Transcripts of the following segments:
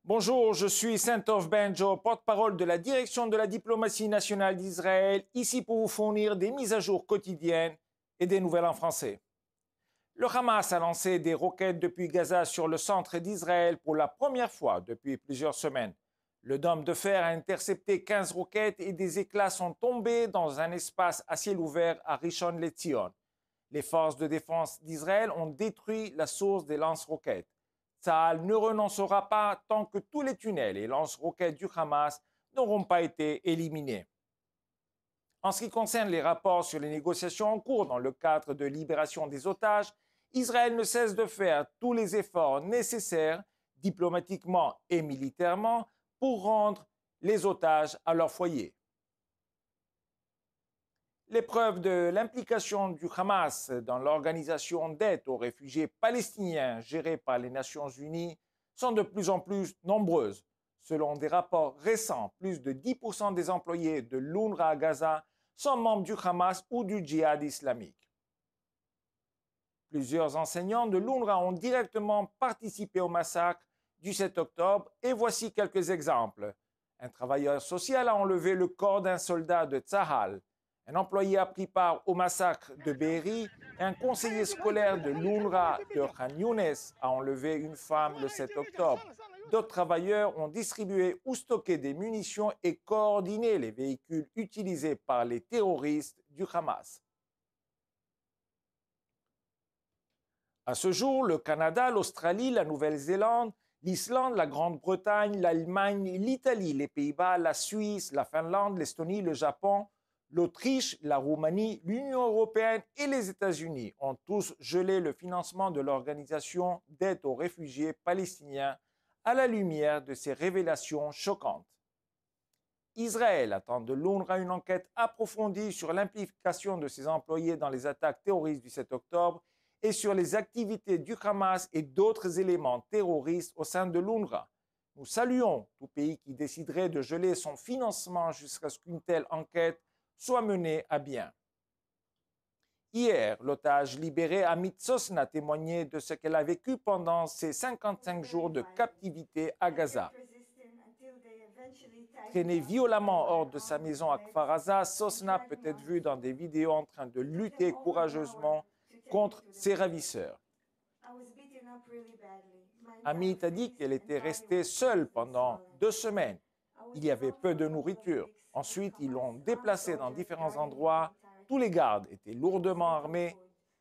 Bonjour, je suis Saint-Off Benjo, porte-parole de la direction de la diplomatie nationale d'Israël, ici pour vous fournir des mises à jour quotidiennes et des nouvelles en français. Le Hamas a lancé des roquettes depuis Gaza sur le centre d'Israël pour la première fois depuis plusieurs semaines. Le dôme de fer a intercepté 15 roquettes et des éclats sont tombés dans un espace à ciel ouvert à Rishon LeZion. Les forces de défense d'Israël ont détruit la source des lance-roquettes. Tsahal ne renoncera pas tant que tous les tunnels et lance-roquettes du Hamas n'auront pas été éliminés. En ce qui concerne les rapports sur les négociations en cours dans le cadre de libération des otages, Israël ne cesse de faire tous les efforts nécessaires, diplomatiquement et militairement, pour rendre les otages à leur foyer. Les preuves de l'implication du Hamas dans l'organisation d'aide aux réfugiés palestiniens gérée par les Nations Unies sont de plus en plus nombreuses. Selon des rapports récents, plus de 10% des employés de l'UNRWA à Gaza sont membres du Hamas ou du djihad islamique. Plusieurs enseignants de l'UNRWA ont directement participé au massacre du 7 octobre et voici quelques exemples. Un travailleur social a enlevé le corps d'un soldat de Tsahal. Un employé a pris part au massacre de Be'eri et un conseiller scolaire de l'UNRWA de Khan Younes a enlevé une femme le 7 octobre. D'autres travailleurs ont distribué ou stocké des munitions et coordonné les véhicules utilisés par les terroristes du Hamas. À ce jour, le Canada, l'Australie, la Nouvelle-Zélande, l'Islande, la Grande-Bretagne, l'Allemagne, l'Italie, les Pays-Bas, la Suisse, la Finlande, l'Estonie, le Japon, l'Autriche, la Roumanie, l'Union européenne et les États-Unis ont tous gelé le financement de l'organisation d'aide aux réfugiés palestiniens à la lumière de ces révélations choquantes. Israël attend de l'UNRWA une enquête approfondie sur l'implication de ses employés dans les attaques terroristes du 7 octobre et sur les activités du Hamas et d'autres éléments terroristes au sein de l'UNRWA. Nous saluons tout pays qui déciderait de geler son financement jusqu'à ce qu'une telle enquête soit menée à bien. Hier, l'otage libéré Amit Sosna témoignait de ce qu'elle a vécu pendant ses 55 jours de captivité à Gaza. Traînée violemment hors de sa maison à Kfar Aza, Sosna peut être vue dans des vidéos en train de lutter courageusement contre ses ravisseurs. Amit a dit qu'elle était restée seule pendant 2 semaines. Il y avait peu de nourriture. Ensuite, ils l'ont déplacée dans différents endroits. Tous les gardes étaient lourdement armés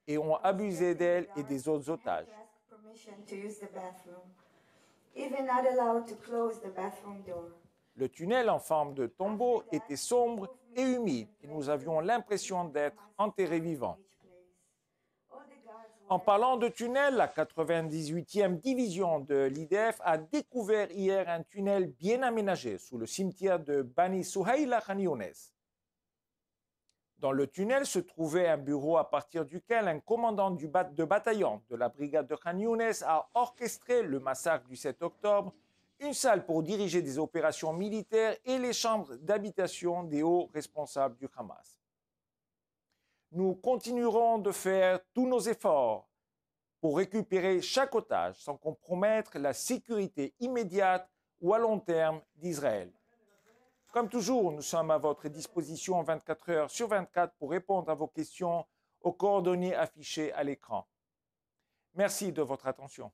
et ont abusé d'elle et des autres otages. Le tunnel en forme de tombeau était sombre et humide et nous avions l'impression d'être enterrés vivants. En parlant de tunnel, la 98e division de l'IDF a découvert hier un tunnel bien aménagé sous le cimetière de Bani Souhaïl à Khan Younes. Dans le tunnel se trouvait un bureau à partir duquel un commandant de bataillon de la brigade de Khan Younes a orchestré le massacre du 7 octobre, une salle pour diriger des opérations militaires et les chambres d'habitation des hauts responsables du Hamas. Nous continuerons de faire tous nos efforts pour récupérer chaque otage sans compromettre la sécurité immédiate ou à long terme d'Israël. Comme toujours, nous sommes à votre disposition 24 heures sur 24 pour répondre à vos questions aux coordonnées affichées à l'écran. Merci de votre attention.